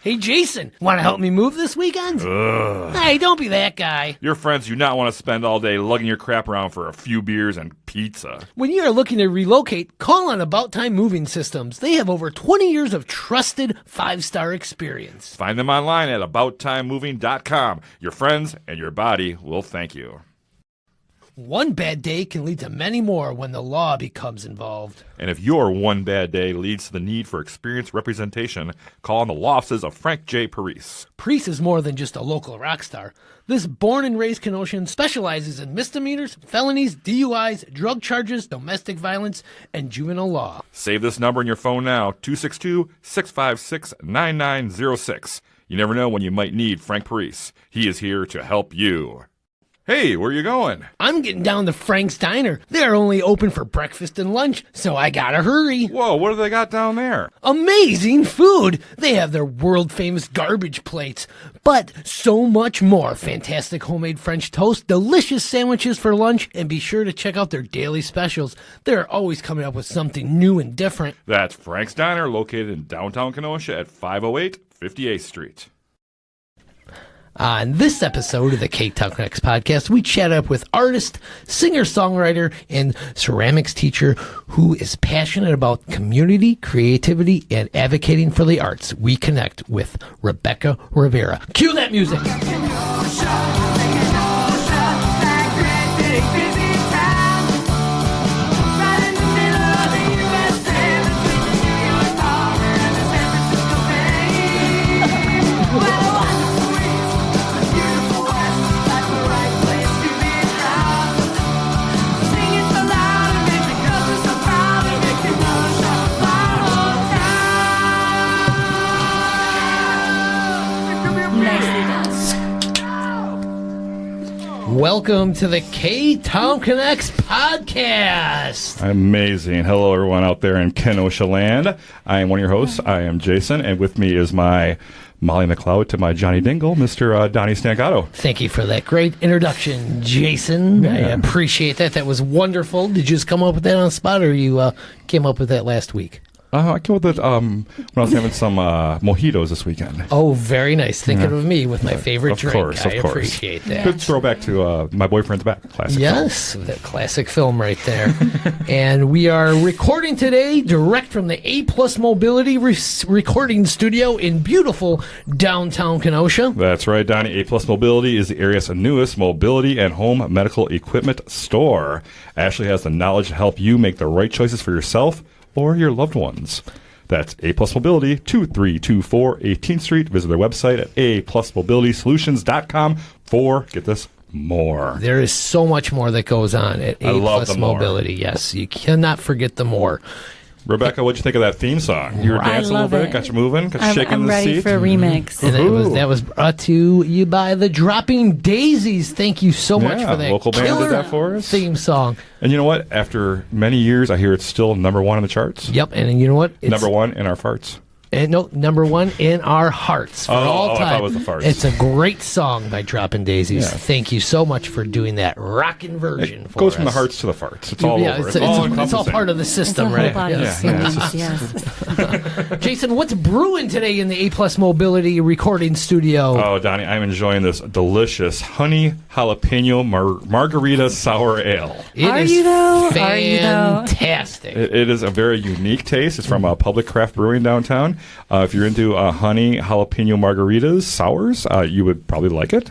Hey, Jason, want to help me move this weekend? Hey, don't be that guy. Your friends do not want to spend all day lugging your crap around for a few beers and pizza. When you are looking to relocate, call on About Time Moving Systems. They have over 20 years of trusted 5-star experience. Find them online at abouttimemoving.com. Your friends and your body will thank you. One bad day can lead to many more when the law becomes involved. And if your one bad day leads to the need for experienced representation, call on the law offices of Frank J. Parise. Parise is more than just a local rock star. This born and raised Kenosian specializes in misdemeanors, felonies, DUIs, drug charges, domestic violence, and juvenile law. Save this number in your phone now, 262-656-9906. You never know when you might need Frank Parise. He is here to help you. Hey, where you going? I'm getting down to Frank's Diner. They're only open for breakfast and lunch, so I gotta hurry. Whoa, what do they got down there? Amazing food! They have their world-famous garbage plates, but so much more. Fantastic homemade French toast, delicious sandwiches for lunch, and be sure to check out their daily specials. They're always coming up with something new and different. That's Frank's Diner, located in downtown Kenosha at 508 58th Street. On this episode of the Ktown Connects podcast, we chat up with artist, singer-songwriter, and ceramics teacher who is passionate about community, creativity, and advocating for the arts. We connect with Rebecca Rivera. Cue that music! Welcome to the Ktown Connects podcast. Amazing. Hello, everyone out there in Kenosha land. I am one of your hosts. I am Jason, and with me is my Molly McLeod to my Johnny Dingle, Mr. Donnie Stancato. Thank you for that great introduction, Jason. Yeah. I appreciate that. That was wonderful. Did you just come up with that on the spot, or you came up with that last week? I came with it when I was having some mojitos this weekend. Oh, very nice. Thinking of me with my favorite drink. Of course. Appreciate that. Good throwback to My Boyfriend's Back. Classic Yes, film. that classic film right there. And we are recording today direct from the A-Plus Mobility recording studio in beautiful downtown Kenosha. That's right, Donnie. A-Plus Mobility is the area's newest mobility and home medical equipment store. Ashley has the knowledge to help you make the right choices for yourself or your loved ones. That's A-Plus Mobility, 2324 18th Street. Visit their website at aplusmobilitysolutions.com for, get this, more. There is so much more that goes on at I love A-Plus the more. Mobility. Yes, you cannot forget the more. Rebecca, what'd you think of that theme song? You were dancing a little bit, got you moving, got you shaking I'm the ready seat. for a remix. And that was brought to you by the Dropping Daisies. Thank you so much for that local band did killer that for us. theme song. And you know what? After many years, I hear it's still number one on the charts. Yep, and you know what? It's, Number one in our farts. And no, number one in our hearts for all I time. thought it was the farts. It's a great song by Dropping Daisies. Yeah. Thank you so much for doing that rockin' version It for goes us. from the hearts to the farts. It's all over. It's all part of the system, It's a whole right? body of Yes. songs, yes. Jason, what's brewing today in the A-Plus Mobility recording studio? Oh, Donnie, I'm enjoying this delicious honey jalapeno margarita sour ale. Are you though? Are you though? Fantastic. It is a very unique taste. It's from Public Craft Brewing downtown. If you're into honey jalapeno margaritas, sours, you would probably like it.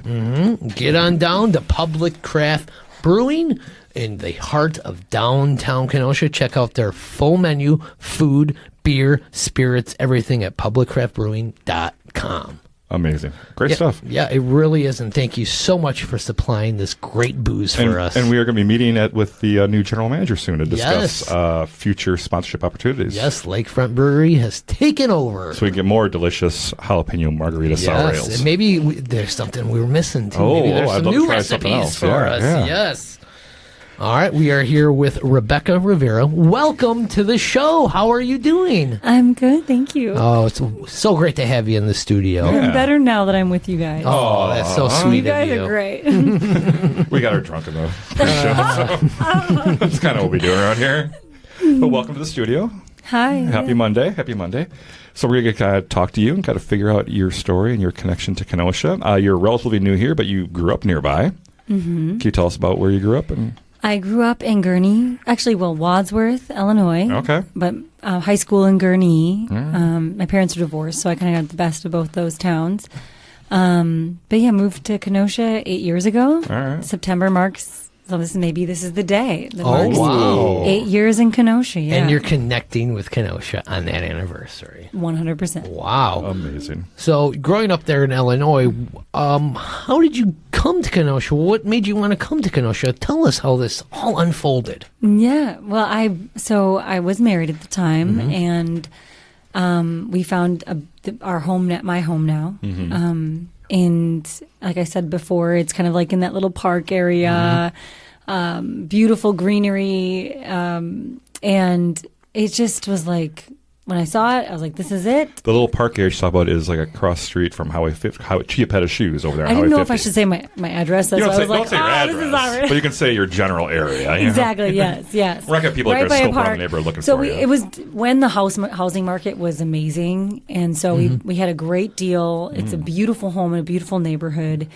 Get on down to Public Craft Brewing in the heart of downtown Kenosha. Check out their full menu, food, beer, spirits, everything at publiccraftbrewing.com. Amazing. Great stuff. Yeah, it really is. And thank you so much for supplying this great booze for us. And we are going to be meeting with the new general manager soon to discuss Yes. Future sponsorship opportunities. Yes, Lakefront Brewery has taken over. So we can get more delicious jalapeno margarita sour Yes, ales. and maybe there's something we were missing too. Maybe there's I'd some love to new try something recipes else. for Yeah, us. yeah. Yes. All right, we are here with Rebecca Rivera. Welcome to the show. How are you doing? I'm good, thank you. Oh, it's so great to have you in the studio. Yeah. I'm better now that I'm with you guys. Oh, that's so sweet you guys of you. are great. We got her drunk in the pre-show, so that's kind of what we do around here. But welcome to the studio. Hi. Happy Monday. Happy Monday. So we're going to kind of talk to you and kind of figure out your story and your connection to Kenosha. You're relatively new here, but you grew up nearby. Mm-hmm. Can you tell us about where you grew up? I grew up in Gurnee, actually, Wadsworth, Illinois. Okay. But high school in Gurnee. My parents are divorced, so I kind of got the best of both those towns. But yeah, moved to Kenosha 8 years ago. All right. September marks, so this is the day. That Oh, marks wow. 8 years in Kenosha, yeah. And you're connecting with Kenosha on that anniversary. 100%. Wow. Amazing. So, growing up there in Illinois, how did you come to Kenosha? What made you want to come to Kenosha? Tell us how this all unfolded. Yeah, well, I was married at the time, and we found our home, my home now. And like I said before, it's kind of like in that little park area, beautiful greenery, and it just was like, when I saw it, I was like, this is it. The little park area you talk about is like across the street from Chia Pettis Shoes over there on I Highway didn't know 50. if I should say my address. That's You why I was like, don't say your address, this is all right. but you can say your general area. You know? Exactly. Yes. Yes. We're not gonna have people Right like by are a scoping around park. the neighborhood looking So for you. it was when the housing market was amazing, and so we had a great deal. It's a beautiful home in a beautiful neighborhood,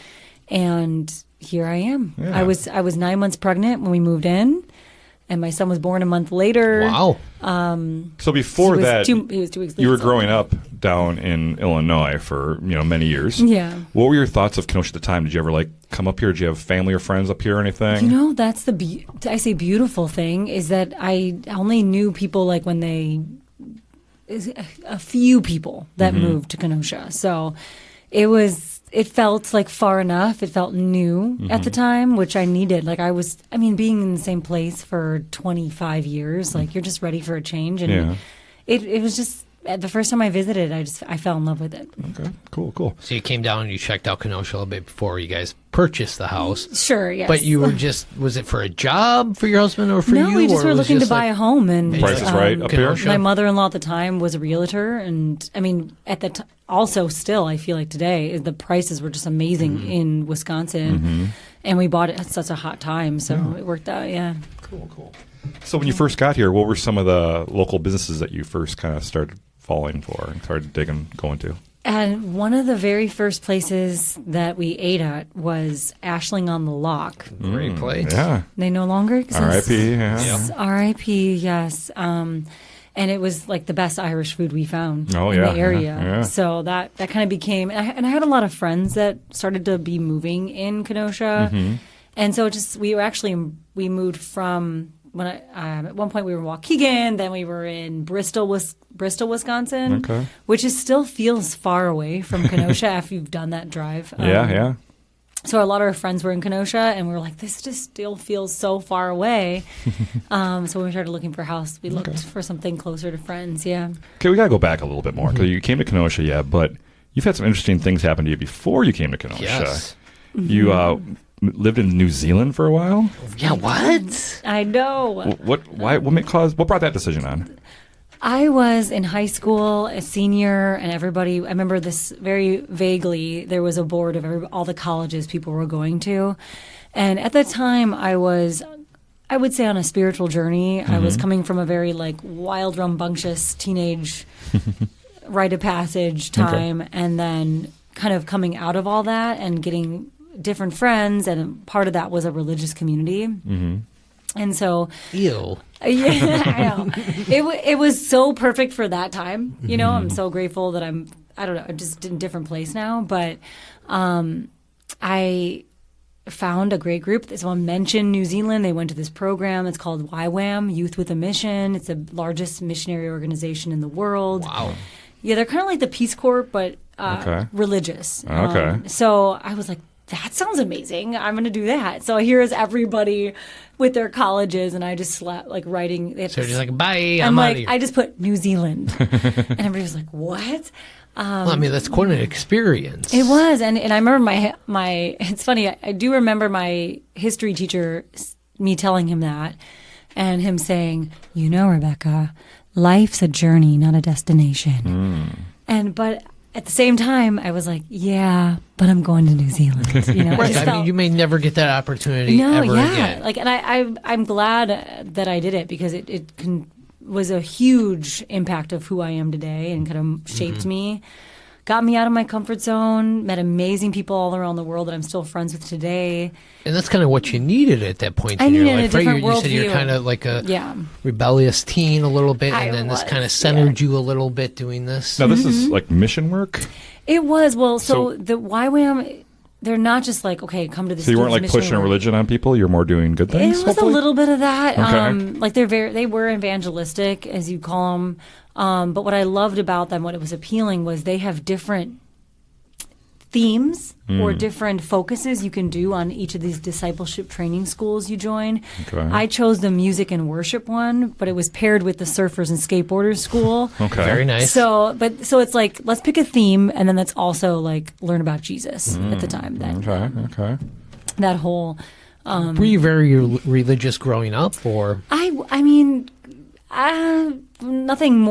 and here I am. Yeah. I was 9 months pregnant when we moved in, and my son was born a month later. Wow. So before he was that, he was 2 weeks late. you were so- growing up down in Illinois for many years. Yeah. What were your thoughts of Kenosha at the time? Did you ever come up here? Did you have family or friends up here or anything? That's the I say beautiful thing is that I only knew people like when a few people that moved to Kenosha. So it felt like far enough. It felt new at the time, which I needed. Like being in the same place for 25 years, like you're just ready for a change. And it was just, the first time I visited, I fell in love with it. Okay, cool. So you came down and you checked out Kenosha a little bit before you guys purchased the house. Sure, yes. But you were was it for a job for your husband or for you? No, we just or were was it looking to just buy a home. And Price is right up here? Kenosha? my mother-in-law at the time was a realtor. And at the also still, I feel like today, the prices were just amazing in Wisconsin. And we bought it at such a hot time. So it worked out, yeah. Cool. So when you first got here, what were some of the local businesses that you first kind of started falling for and started going to? And one of the very first places that we ate at was Ashling on the Lock. Great place. Yeah. They no longer exist. R.I.P. Yeah. R.I.P. Yes. And it was like the best Irish food we found in yeah, the area. yeah. So that kind of became, and I had a lot of friends that started to be moving in Kenosha. And so we moved from, at one point we were in Waukegan, then we were in Bristol, Wisconsin, which still feels far away from Kenosha after you've done that drive. Yeah. So a lot of our friends were in Kenosha, and we were like, this just still feels so far away. So when we started looking for a house, we looked for something closer to friends, yeah. Okay, we got to go back a little bit more because you came to Kenosha, but you've had some interesting things happen to you before you came to Kenosha. Yes. You lived in New Zealand for a while? Yeah, what? I know. What brought that decision on? I was in high school, a senior, and everybody, I remember this very vaguely, there was a board of all the colleges people were going to. And at the time, I would say on a spiritual journey. I was coming from a very wild, rambunctious teenage rite of passage time, and then kind of coming out of all that and getting different friends, and part of that was a religious community. And so, Ew. yeah, I know. It was so perfect for that time. I'm so grateful that I don't know, just in a different place now. But I found a great group. Someone mentioned New Zealand. They went to this program. It's called YWAM, Youth with a Mission. It's the largest missionary organization in the world. Wow. Yeah, they're kind of like the Peace Corps, but religious. So I was like, that sounds amazing. I'm going to do that. So here is everybody with their colleges, and I just slept writing. So just bye, I'm out of here. I just put New Zealand. And everybody was like, what? Well, that's quite an experience. It was. And I remember my it's funny, I do remember my history teacher, me telling him that, and him saying, Rebecca, life's a journey, not a destination. But at the same time, I was like, yeah, but I'm going to New Zealand. Right. You may never get that opportunity ever again. And I'm glad that I did it because it was a huge impact of who I am today and kind of shaped me. Got me out of my comfort zone, met amazing people all around the world that I'm still friends with today. And that's kind of what you needed at that point I in your needed a life, right? different You said you're worldview. kind of like a rebellious teen a little bit, and then this kind of centered you a little bit doing this. Now, this is like mission work? It was. Well, so So- the YWAM, they're not just like, okay, come to this. So you weren't like pushing a religion on people? You're more doing good things? It was hopefully? a little bit of that. Okay. Like they were evangelistic, as you call them. But what I loved about them, what it was appealing, was they have different themes or different focuses you can do on each of these discipleship training schools you join. Okay. I chose the music and worship one, but it was paired with the surfers and skateboarders school. Okay. Very nice. So it's like, let's pick a theme, and then let's also like learn about Jesus at the time. Okay. That whole. Were you very religious growing up, or? I mean, nothing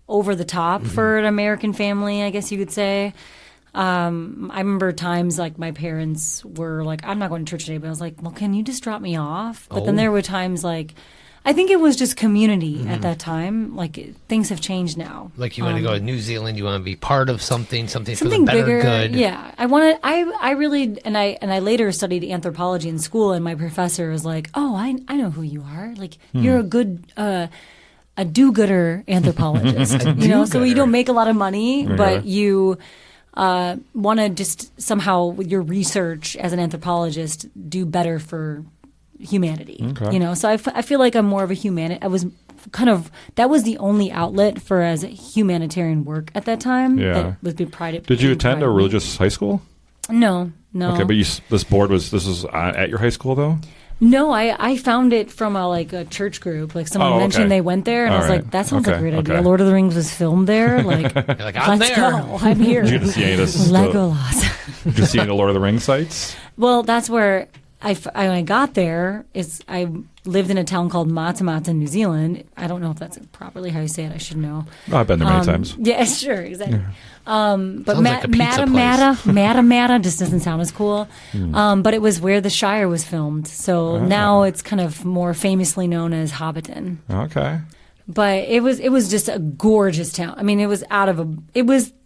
over the top for an American family, I guess you could say. I remember times like my parents were like, I'm not going to church today, but I was like, well, can you just drop me off? But then there were times like, I think it was just community at that time. Like things have changed now. Like you want to go to New Zealand, you want to be part of something for the Something better bigger, good. yeah. I really, and I later studied anthropology in school, and my professor was like, "Oh, I know who you are. Like you're a good, a do-gooder anthropologist. So you don't make a lot of money, but you want to just somehow with your research as an anthropologist do better for humanity. Okay. So I feel like I'm more of a I was that was the only outlet for as humanitarian work at that time. Yeah. That was being prided. Did you attend a religious high school? No. Okay, but this was at your high school, though? No, I found it from a church group. Like someone mentioned they went there, and I was like, that sounds like a great idea. Lord of the Rings was filmed there. Like, I'm let's there. go. I'm here. Did you get to see any of this? Legolas. Did you see any of the Lord of the Rings sites? Well, that's where when I got there, I lived in a town called Matamata, New Zealand. I don't know if that's properly how you say it. I should know. Oh, I've been there many times. Yeah, sure, exactly. But Sounds like a pizza place. Matamata just doesn't sound as cool. But it was where the Shire was filmed. So now it's kind of more famously known as Hobbiton. Okay. But it was just a gorgeous town. I mean, it was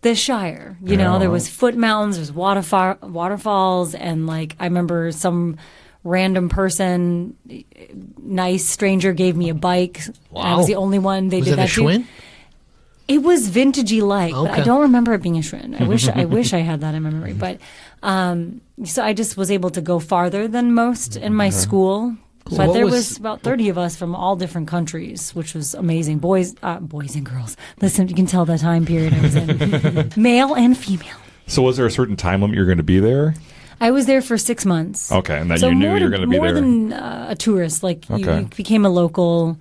the Shire. There was foot mountains, there was waterfalls, and I remember some random person, nice stranger, gave me a bike. Wow. I was the only one they Was did it that a to. Schwinn? It was vintagey but I Okay. don't remember it being a Schwinn. I wish I had that in my memory. But so I just was able to go farther than most in my school. So But what there was- was about 30 of us from all different countries, which was amazing. Boys and girls. Listen, you can tell the time period I was in. Male and female. So was there a certain time limit you were going to be there? I was there for 6 months. Okay, and then So you knew more you were going to be more there. than a tourist. Like Okay. you became a local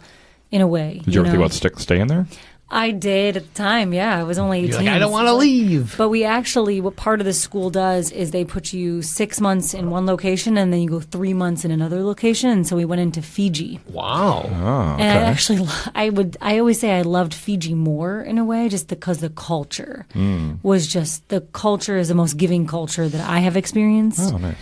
in a way. Did you ever think about staying there? I did at the time, yeah. I was only 18. You're like, I don't want to leave. But what part of the school does is they put you 6 months in one location and then you go 3 months in another location. And so we went into Fiji. Wow. Oh, okay. And I always say I loved Fiji more in a way, just because the culture was the culture is the most giving culture that I have experienced. Oh, nice.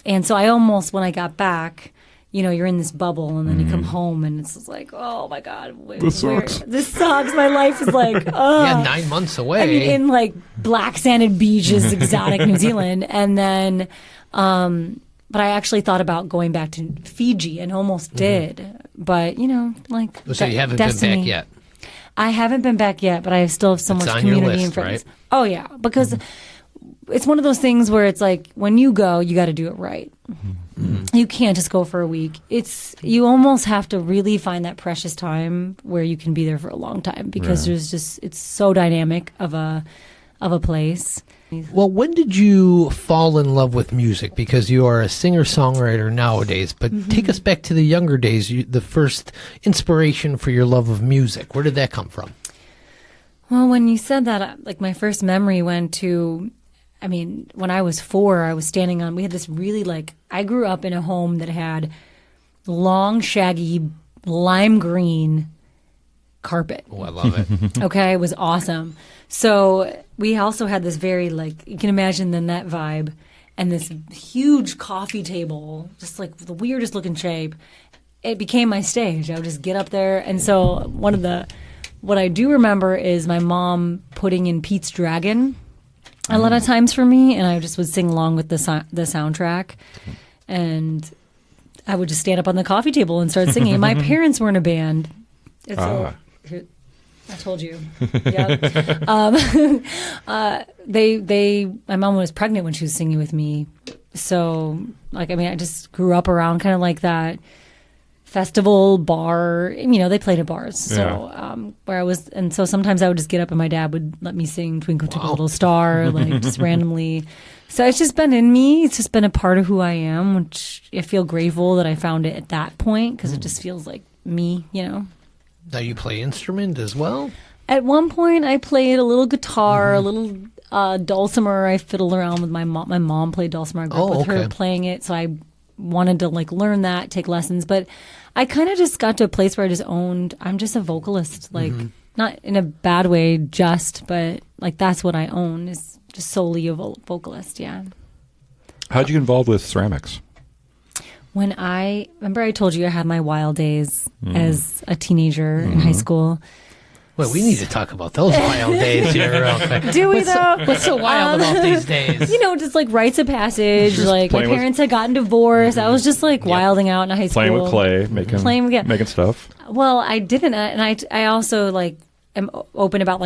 And so I almost, when I got back, you're in this bubble, and then you come home, and it's just like, oh my God, This sucks. This sucks. My life is like, Yeah, 9 months away. I mean, in black sanded beaches, exotic New Zealand, and then, but I actually thought about going back to Fiji, and almost did, but So you haven't been back yet. I haven't been back yet, but I still have so It's much on your community list, and friends. right? Oh yeah, because it's one of those things where it's like when you go, you got to do it right. You can't just go for a week. You almost have to really find that precious time where you can be there for a long time, because it's so dynamic of a place. Well, when did you fall in love with music? Because you are a singer-songwriter nowadays, but take us back to the younger days, the first inspiration for your love of music. Where did that come from? Well, when you said that, my first memory went to, when I was 4, I was standing we had this really, I grew up in a home that had long, shaggy, lime green carpet. Oh, I love it. Okay, it was awesome. So we also had this very, you can imagine the net vibe, and this huge coffee table, just the weirdest looking shape. it became my stage. I would just get up there. And so what I do remember is my mom putting in Pete's Dragon a lot of times for me, and I just would sing along with the soundtrack. And I would just stand up on the coffee table and start singing. My parents were in a band. I told you. Yeah. My mom was pregnant when she was singing with me. So, I just grew up around kind of like that festival bar. They played at bars. So, where I was, and so sometimes I would just get up and my dad would let me sing Twinkle Twinkle Little Star, just randomly. So it's just been in me. It's just been a part of who I am, which I feel grateful that I found it at that point because it just feels like me, Now you play instrument as well? At one point, I played a little guitar, a little dulcimer. I fiddled around with my mom. My mom played dulcimer. I grew up with her playing it, so I wanted to learn that, take lessons. But I kind of just got to a place where I just owned. I'm just a vocalist, not in a bad way, but that's what I own is just solely a vocalist. Yeah. How'd you get involved with ceramics? When I told you I had my wild days as a teenager in high school. Well, we need to talk about those wild days here. Do we, though? What's so wild about these days? Just rites of passage. My parents had gotten divorced. I was just wilding out in high school. Playing with clay, making stuff. Well, I didn't. And I also, am open about,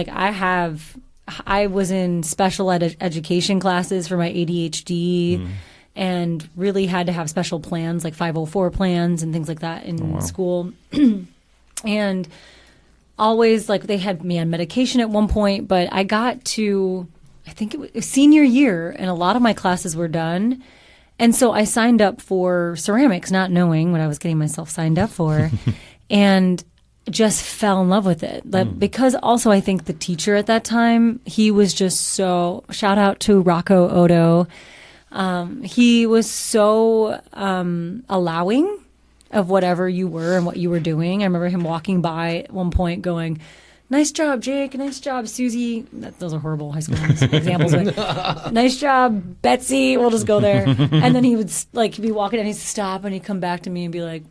I was in special education classes for my ADHD and really had to have special plans, like 504 plans and things like that in school. And always, they had me on medication at one point, but I got to, I think it was senior year, and a lot of my classes were done. And so I signed up for ceramics, not knowing what I was getting myself signed up for, and just fell in love with it. Because also I think the teacher at that time, he was just so, shout out to Rocco Odo, he was so allowing of whatever you were and what you were doing. I remember him walking by at one point going, "Nice job, Jake. Nice job, Susie." Those are horrible high school examples. But nice job, Betsy. We'll just go there. And then he would he'd be walking and he'd stop and he'd come back to me and be like,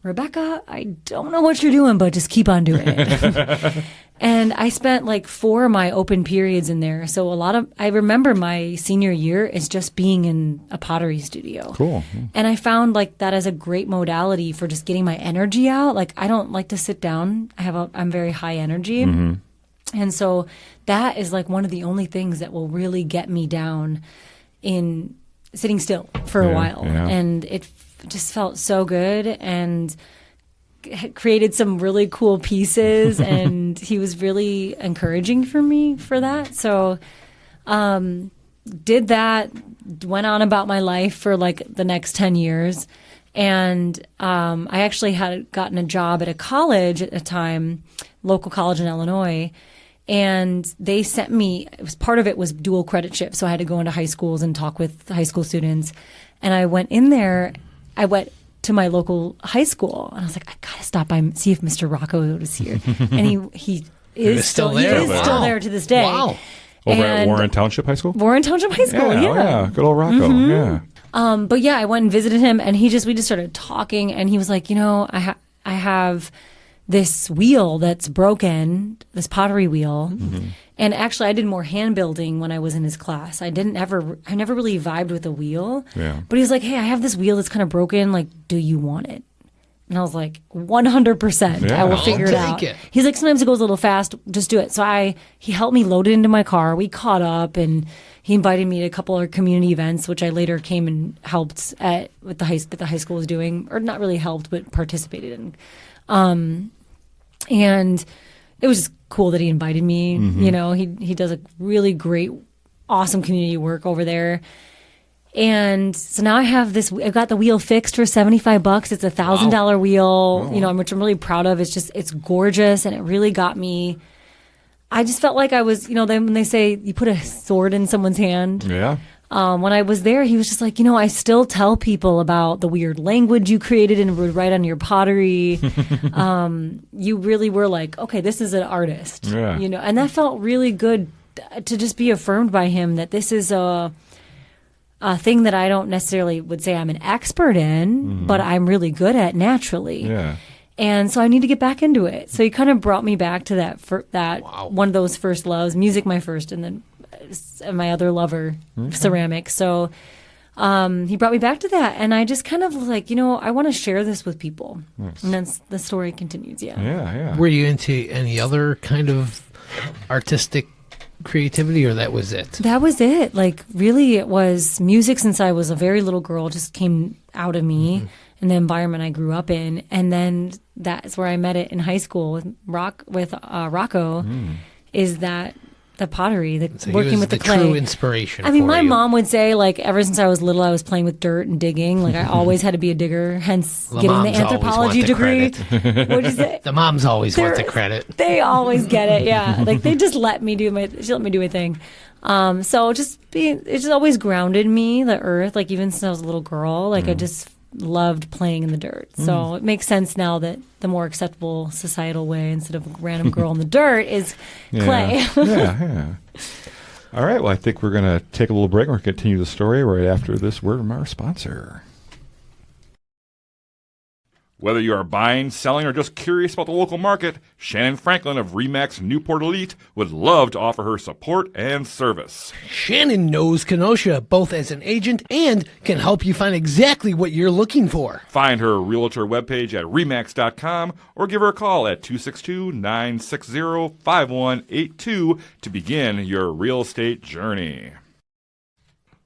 "Rebecca, I don't know what you're doing, but just keep on doing it." And I spent 4 of my open periods in there. So I remember my senior year is just being in a pottery studio. Cool. And I found that as a great modality for just getting my energy out. I don't like to sit down. I'm very high energy. And so that is one of the only things that will really get me down in sitting still for a while. Yeah. And it just felt so good and created some really cool pieces. And he was really encouraging for me for that. So did that, went on about my life for the next 10 years. And I actually had gotten a job at a college at the time, local college in Illinois. And they sent me, part of it was dual creditship. So I had to go into high schools and talk with high school students. And I went in there, I went to my local high school, and I was like, I gotta stop by and see if Mr. Rocco is here. And he is still there. He is still there to this day. Wow. Over at Warren Township High School? Warren Township High School, yeah. Oh, yeah. Good old Rocco, yeah. But yeah, I went and visited him, and we just started talking, and he was like, I have this wheel that's broken, this pottery wheel. And actually, I did more hand building when I was in his class. I never really vibed with a wheel. Yeah. But he's like, "Hey, I have this wheel that's kind of broken. Do you want it?" And I was like, 100%. Yeah. I will figure it out. He's like, "Sometimes it goes a little fast. Just do it." So he helped me load it into my car. We caught up, and he invited me to a couple of community events, which I later came and helped with the high school was doing, or not really helped, but participated in. And it was just cool that he invited me. He does a really great, awesome community work over there. And so now I've got the wheel fixed for $75. It's $1,000 wheel, which I'm really proud of. It's gorgeous. And it really got me. I just felt like I was, when they say you put a sword in someone's hand. Yeah. When I was there, he was just like, I still tell people about the weird language you created and would write on your pottery. You really were like, okay, this is an artist, and that felt really good to just be affirmed by him that this is a thing that I don't necessarily would say I'm an expert in, but I'm really good at naturally. Yeah. And so I need to get back into it. So he kind of brought me back to that one of those first loves, music my first, and then my other lover, ceramics. So he brought me back to that, and I just kind of like, I want to share this with people. Nice. And then the story continues. Yeah. Were you into any other kind of artistic creativity, or that was it? That was it. Like, really, it was music since I was a very little girl, just came out of me in the environment I grew up in. And then that's where I met it in high school with Rocco, is that the pottery, working with the clay. True inspiration. I mean, my mom would say, like, ever since I was little, I was playing with dirt and digging. Like, I always had to be a digger, hence getting the anthropology degree. What'd you say? The moms always want the credit. They always get it, yeah. Like, they just let me do my thing. So it's just always grounded me, the earth. Like, even since I was a little girl, like, I just loved playing in the dirt. So it makes sense now that the more acceptable societal way, instead of a random girl in the dirt, is clay. Yeah. All right. Well, I think we're going to take a little break and we're going to continue the story right after this word from our sponsor. Whether you are buying, selling, or just curious about the local market, Shannyn Franklin of ReMax Newport Elite would love to offer her support and service. Shannyn knows Kenosha both as an agent and can help you find exactly what you're looking for. Find her realtor webpage at ReMax.com or give her a call at 262-960-5182 to begin your real estate journey.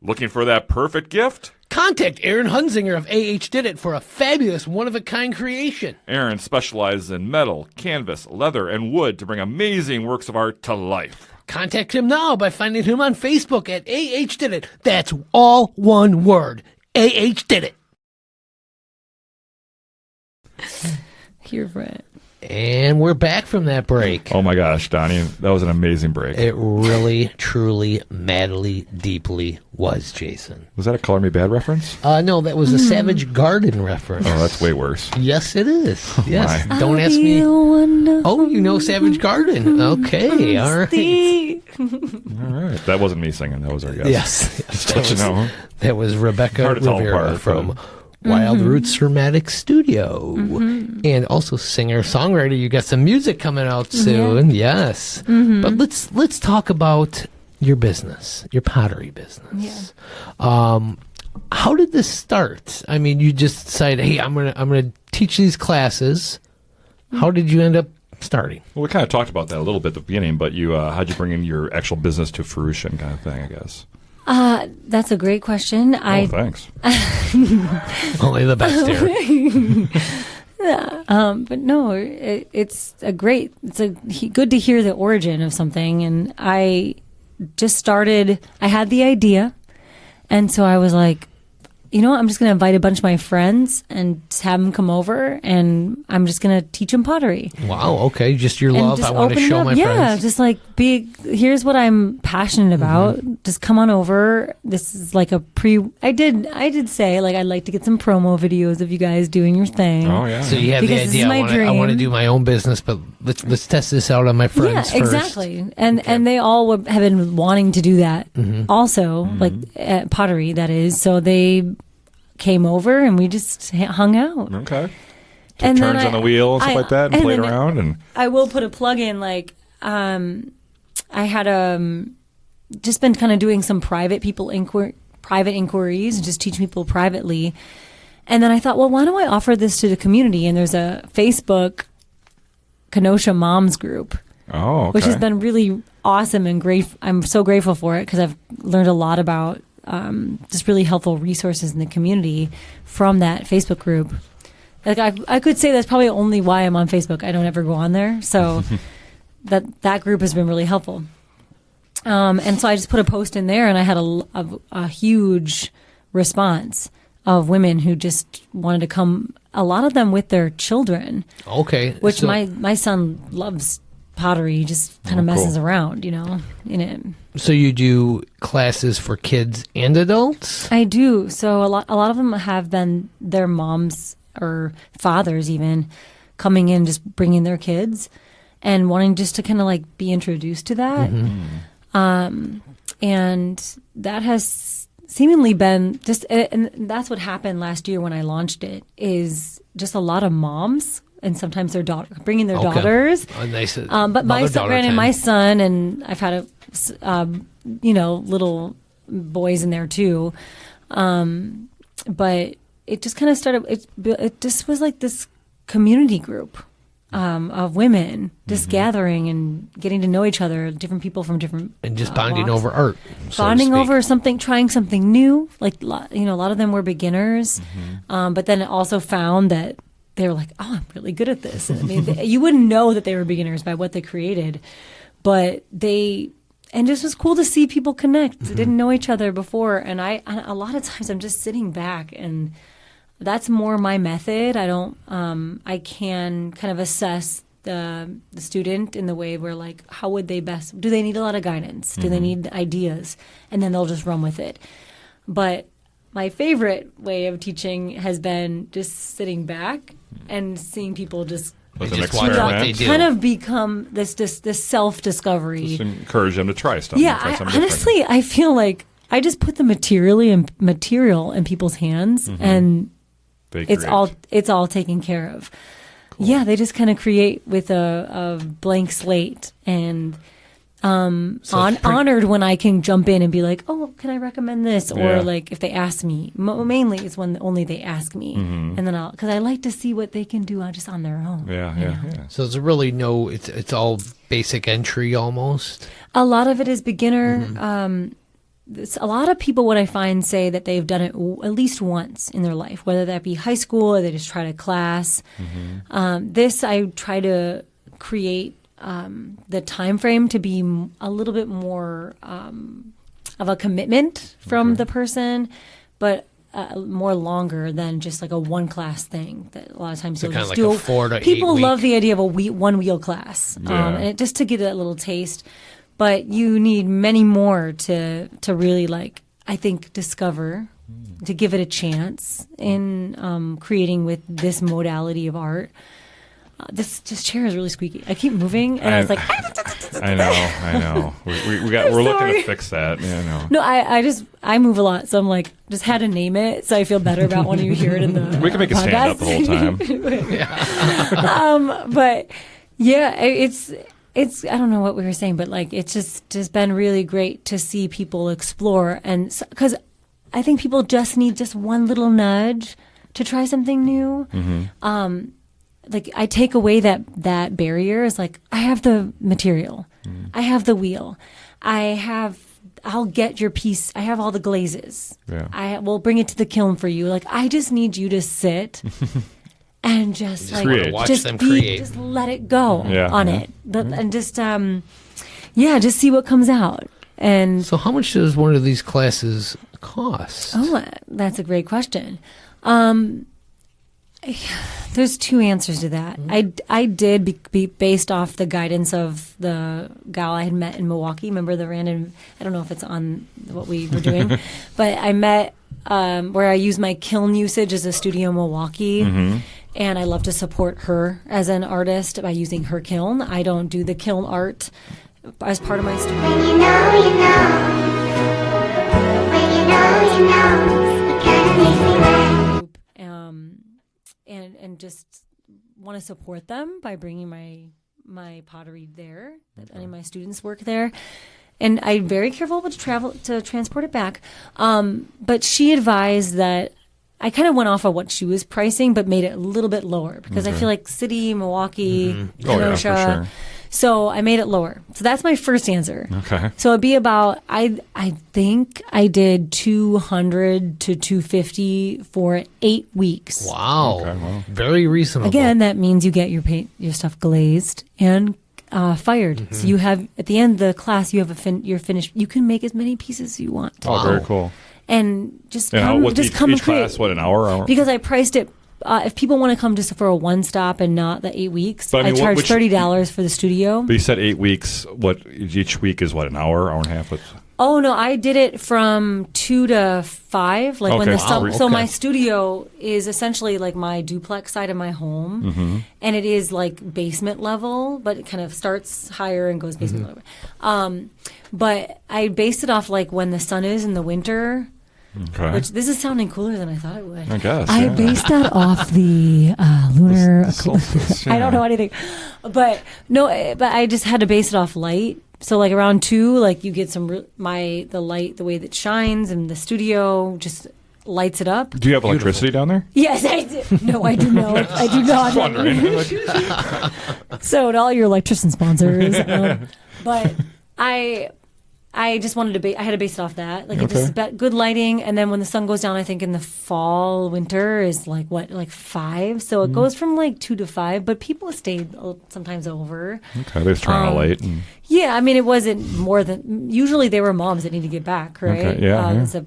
Looking for that perfect gift? Contact Aaron Hunzinger of AHDidIt for a fabulous one-of-a-kind creation. Aaron specializes in metal, canvas, leather, and wood to bring amazing works of art to life. Contact him now by finding him on Facebook at AHDidIt. That's all one word, AHDidIt. Here for it. And we're back from that break. Oh my gosh, Donnie, that was an amazing break. It really, truly, madly, deeply was, Jason. Was that a Color Me Bad reference? No, that was a Savage Garden reference. Oh, that's way worse. Yes, it is. Yes. My. Don't ask me. Oh, you know Savage Garden. Okay, all right. All right. That wasn't me singing. That was our guest. Yes. That was Rebecca Hard to tell Rivera apart, from Wild Roots Dramatic Studio. And also singer-songwriter. You got some music coming out soon. Yes. But let's talk about your business, your pottery business. How did this start? I mean, you just decided, hey, I'm gonna teach these classes. How did you end up starting? Well, we kind of talked about that a little bit at the beginning, but you how'd you bring in your actual business to fruition kind of thing, I guess? That's a great question. Thanks. Only the best here. But no, it's good to hear the origin of something. And I just started, I had the idea. And so I was like, I'm just going to invite a bunch of my friends and just have them come over, and I'm just going to teach them pottery. Wow, okay. Just your love. I want to show my friends. Yeah, just like here's what I'm passionate about. Just come on over. This is like I did say, like, I'd like to get some promo videos of you guys doing your thing. Oh, yeah. So you have the idea, I want to do my own business, but let's test this out on my friends first. Exactly. And they all have been wanting to do that also, like at pottery, that is. So they came over and we just hung out. Okay. Took turns on the wheel and stuff like that, and played around. And I will put a plug in, like, I had just been kind of doing some private inquiries and just teaching people privately. And then I thought, well, why don't I offer this to the community? And there's a Facebook Kenosha Moms group. Oh, okay. Which has been really awesome and great. I'm so grateful for it because I've learned a lot about just really helpful resources in the community from that Facebook group. Like, I could say that's probably only why I'm on Facebook. I don't ever go on there. So that group has been really helpful. And so I just put a post in there, and I had a huge response of women who just wanted to come, a lot of them with their children. Okay. Which my son loves pottery. He just kind of messes around, in it. So you do classes for kids and adults? I do. So a lot of them have been their moms or fathers even coming in, just bringing their kids and wanting just to kind of like be introduced to that. And that has seemingly been just, and that's what happened last year when I launched it, is just a lot of moms and sometimes their daughter bringing their daughters. Nice. But my son, and I've had little boys in there too. But it just kind of started. It just was like this community group of women just gathering and getting to know each other, different people from different and just bonding walks. over art, bonding over something, trying something new. Like a lot of them were beginners, but then also found that they were like, "Oh, I'm really good at this." I mean, you wouldn't know that they were beginners by what they created, but and just was cool to see people connect. They didn't know each other before, and a lot of times I'm just sitting back and. That's more my method. I can kind of assess the student in the way where, like, how would they best, do they need a lot of guidance? Do they need ideas? And then they'll just run with it. But my favorite way of teaching has been just sitting back and seeing people just kind of become this self-discovery. Just encourage them to try stuff. Yeah, honestly, I feel like I just put the material in people's hands and it's all taken care of. Cool. Yeah, they just kind of create with a blank slate, and honored when I can jump in and be like, "Oh, can I recommend this?" Or like if they ask me. Mainly, it's when only they ask me, and then because I like to see what they can do just on their own. Yeah. So there's really it's all basic entry almost. A lot of it is beginner. A lot of people, what I find, say that they've done it at least once in their life, whether that be high school or they just tried a class. This, I try to create the time frame to be a little bit more of a commitment from the person, but more longer than just like a one class thing. That a lot of times so you'll kind just of like do. a 4 to 8 people week. love the idea of a one wheel class, and it, just to get a little taste. But you need many more to really, like, I think, discover, to give it a chance in creating with this modality of art. This chair is really squeaky. I keep moving, and I was like, I know. We're looking to fix that. Yeah, No, I move a lot, so I'm like, just had to name it, so I feel better about when you hear it in the we can make it stand up the whole time. But yeah, it's I don't know what we were saying, but like it's just been really great to see people explore, and because I think people just need just one little nudge to try something new. Like I take away that barrier is like, I have the material, I have the wheel, I'll get your piece, I have all the glazes, I will bring it to the kiln for you. Like I just need you to sit. And just like watch them create. Just let it go on it, and just just see what comes out. And so, how much does one of these classes cost? Oh, that's a great question. There's two answers to that. I did be based off the guidance of the gal I had met in Milwaukee. Remember the random? I don't know if it's on what we were doing, but I met where I use my kiln usage as a studio in Milwaukee. And I love to support her as an artist by using her kiln. I don't do the kiln art as part of my studio. When you know, you know. When you know, you know. It kind of makes me laugh. And just want to support them by bringing my pottery there. Any of my students work there. And I'm very careful to transport it back. But she advised that I kind of went off of what she was pricing, but made it a little bit lower because I feel like city, Milwaukee, Kenosha. Oh, yeah, for sure. So I made it lower. So that's my first answer. Okay. So it'd be about, I think I did $200 to $250 for 8 weeks. Wow. Okay, well. Very reasonable. Again, that means you get your stuff glazed and fired. So you have, at the end of the class, you have you're finished. You can make as many pieces as you want. Oh, very cool. And just come and each create. class, what, an hour? Because I priced it. If people want to come just for a one stop and not the 8 weeks, But, I mean, I charge $30 for the studio. But you said 8 weeks. What, each week is what, an hour and a half? Oh no, I did it from 2 to 5. Like when the so my studio is essentially like my duplex side of my home, and it is like basement level, but it kind of starts higher and goes basement level. But I based it off like when the sun is in the winter. Okay. Which this is sounding cooler than I thought it would. I guess. I yeah. based that off the lunar. Solstice, I don't yeah. know anything, but I just had to base it off light. So like around 2, like you get the light, the way that shines, and the studio just lights it up. Do you have electricity down there? Yes, I do. No, I do not. I do not. Wondering. So to all your electrician sponsors, but I just wanted to I had to base it off that. Like, Okay. it just good lighting. And then when the sun goes down, I think in the fall, winter is like 5. So it goes from like 2 to 5, but people stayed sometimes over. Okay, they just turn on a light. And, Yeah, I mean, it wasn't more than, usually they were moms that need to get back, right? Okay, yeah, yeah. It's a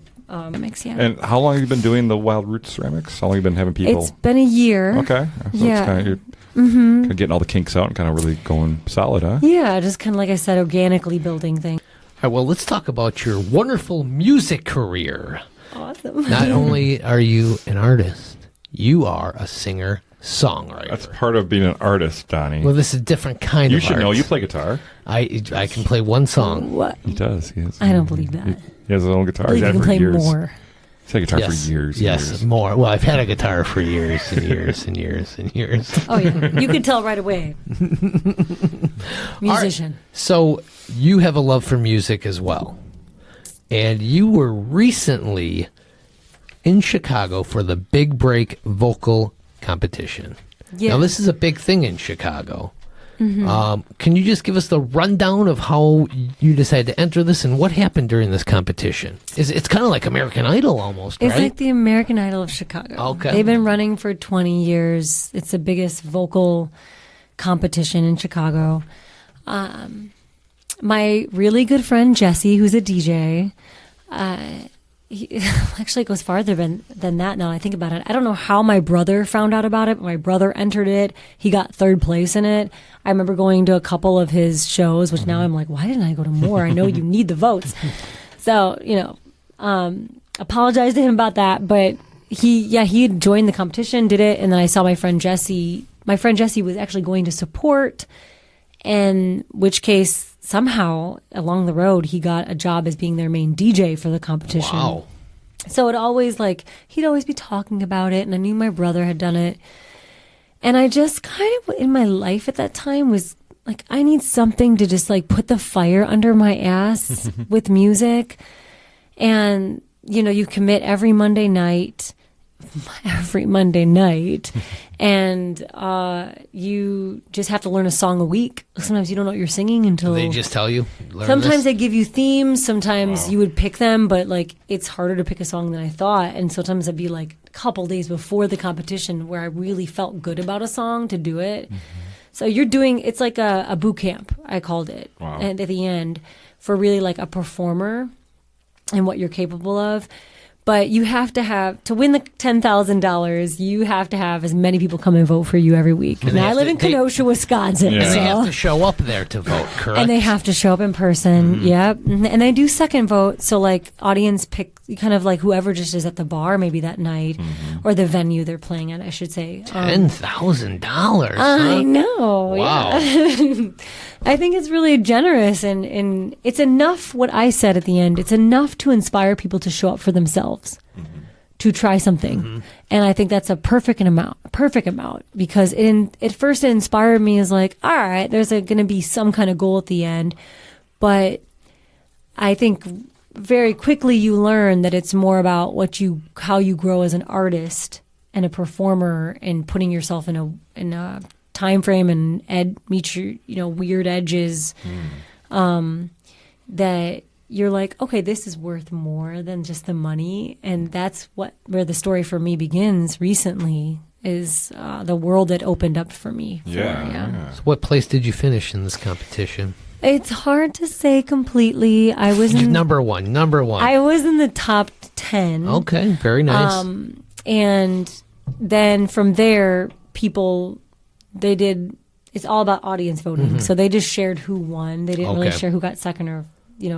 mix, yeah. and how long have you been doing the Wild Roots ceramics? How long have you been having people? It's been a year. Okay. So Yeah. it's kind of, kind of getting all the kinks out and kind of really going solid, huh? Yeah, just kind of like I said, organically building things. All right, well, let's talk about your wonderful music career. Awesome. Not only are you an artist, you are a singer-songwriter. That's part of being an artist, Donnie. Well, this is a different kind you of should art. know. You play guitar. I can play one song. What? He does. I don't believe that. He has his own guitar. I believe He's you had can it for play years. more. He's had a guitar Yes. for years. Yes, years. more. Well, I've had a guitar for years and years and years and years. Oh, yeah. You could tell right away. Musician. So you have a love for music as well. And you were recently in Chicago for the Big Break vocal competition. Yeah. Now, this is a big thing in Chicago. Can you just give us the rundown of how you decided to enter this and what happened during this competition? It's kind of like American Idol almost, It's right? like the American Idol of Chicago. Okay. They've been running for 20 years. It's the biggest vocal competition in Chicago. My really good friend Jesse, who's a DJ, he actually goes farther than that now I think about it. I don't know how my brother found out about it, but my brother entered it. He got 3rd place in it. I remember going to a couple of his shows, which now I'm like, why didn't I go to more? I know you need the votes. So, apologize to him about that. But he had joined the competition, did it. And then I saw my friend Jesse. My friend Jesse was actually going to support, in which case somehow along the road, he got a job as being their main DJ for the competition. Wow. So it always he'd always be talking about it. And I knew my brother had done it. And I just kind of, in my life at that time, was like, I need something to just put the fire under my ass with music. And, you commit every Monday night, and you just have to learn a song a week. Sometimes you don't know what you're singing until They just tell you? Learn sometimes this? they give you themes. Sometimes you would pick them, but it's harder to pick a song than I thought. And sometimes it'd be a couple days before the competition where I really felt good about a song to do it. So you're doing, it's like a boot camp, I called it. Wow. And at the end, for really a performer and what you're capable of. But you have to win the $10,000, you have to have as many people come and vote for you every week. And And they I have live to- in Kenosha, Wisconsin. Yeah. And they so- have to show up there to vote, correct? and they have to show up in person. Yep. And they do second vote. So audience pick kind of whoever just is at the bar maybe that night or the venue they're playing at, I should say. $10,000. I know. Wow. Yeah. I think it's really generous and it's enough what I said at the end. It's enough to inspire people to show up for themselves. To try something. And I think that's a perfect amount because at first it inspired me as all right, there's going to be some kind of goal at the end. But I think very quickly you learn that it's more about how you grow as an artist and a performer and putting yourself in a time frame and meet your, weird edges, that you're okay, this is worth more than just the money. And that's where the story for me begins recently is the world that opened up for me. Yeah. So what place did you finish in this competition? It's hard to say completely. I was Number one. I was in the top 10. Okay, very nice. And then from there, it's all about audience voting. So they just shared who won. They didn't really Okay. share who got second or,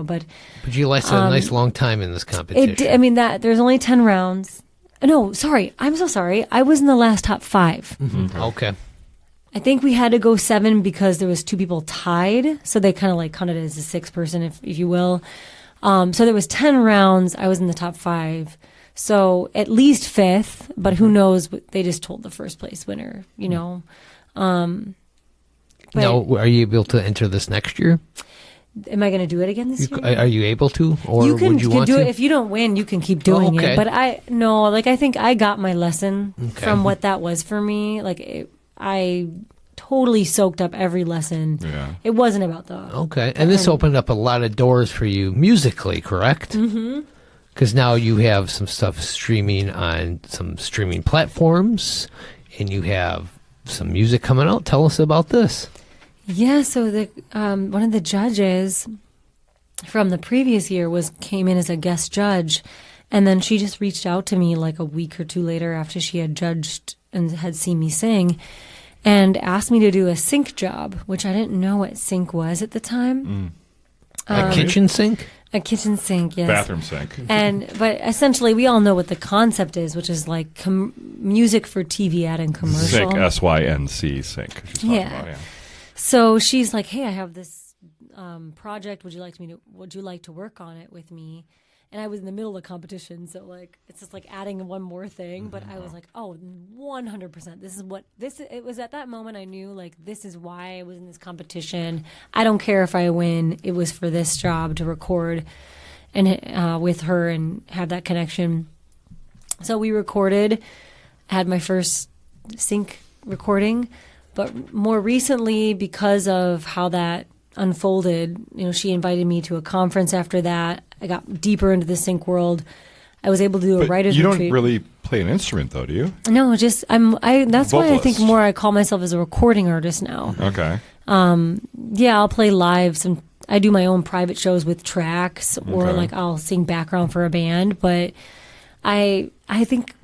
but But you lasted a nice long time in this competition. there's only 10 rounds. No, sorry. I'm so sorry. I was in the last top 5. Okay. I think we had to go 7 because there was 2 people tied. So they kind of counted it as a 6th person, if you will. So there was 10 rounds. I was in the top 5. So at least 5th, but who knows? They just told the first place winner, you know. But Now, are you able to enter this next year? am I going to do it again this year? Are you able to, or You can, would you can want do to? it. If you don't win, you can keep doing okay. it. But I think I got my lesson Okay. from what that was for me. I totally soaked up every lesson. Yeah. It wasn't about the Okay, and this opened up a lot of doors for you musically, correct? Mm-hmm. Because now you have some stuff streaming on some streaming platforms, and you have some music coming out. Tell us about this. Yeah, so the one of the judges from the previous year came in as a guest judge, and then she just reached out to me like a week or two later after she had judged and had seen me sing, and asked me to do a sync job, which I didn't know what sync was at the time. A kitchen sink? A kitchen sink, yes. Bathroom sink. But essentially, we all know what the concept is, which is like music for TV ad and commercial. Sync, SYNC, sync. She's talking Yeah. about, So she's like, "Hey, I have this project. Would you like to work on it with me?" And I was in the middle of the competition, so like it's just like adding one more thing. But I was like, "Oh, 100%. It was at that moment I knew like this is why I was in this competition. I don't care if I win. It was for this job to record and with her and have that connection." So we recorded, had my first sync recording. But more recently, because of how that unfolded, she invited me to a conference after that. I got deeper into the sync world. I was able to do a But writer's you don't retreat. really play an instrument, though, do you? No, just that's why I think Vocalist. more I call myself as a recording artist now. Okay. Yeah, I'll play live. I do my own private shows with tracks, or Okay. like I'll sing background for a band. But I think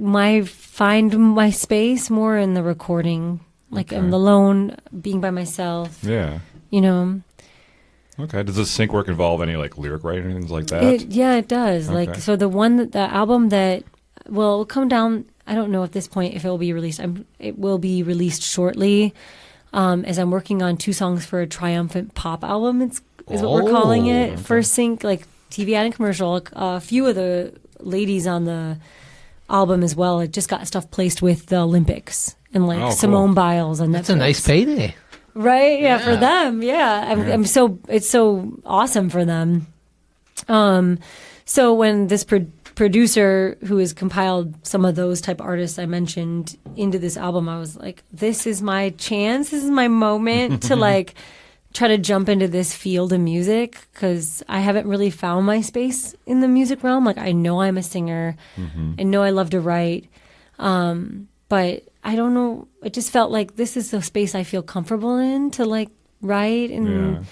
find my space more in the recording. Like Okay. I'm alone, being by myself. Yeah. Okay. Does this sync work involve any like lyric writing or things like that? It does. Okay. Like, so the album that will come down, I don't know at this point if it will be released. It will be released shortly, as I'm working on 2 songs for a triumphant pop album. Is what we're calling it. okay. For sync, like TV ad and commercial. A few of the ladies on the album as well. It just got stuff placed with the Olympics and like Oh, cool. Simone Biles on Netflix. That's a nice payday. Right? Yeah, for Yeah. them. Yeah. It's so awesome for them. So when this producer who has compiled some of those type artists I mentioned into this album, I was like, this is my chance. This is my moment to like try to jump into this field of music, because I haven't really found my space in the music realm. Like, I know I'm a singer. I know I love to write. But I don't know. It just felt like this is the space I feel comfortable in to like write. And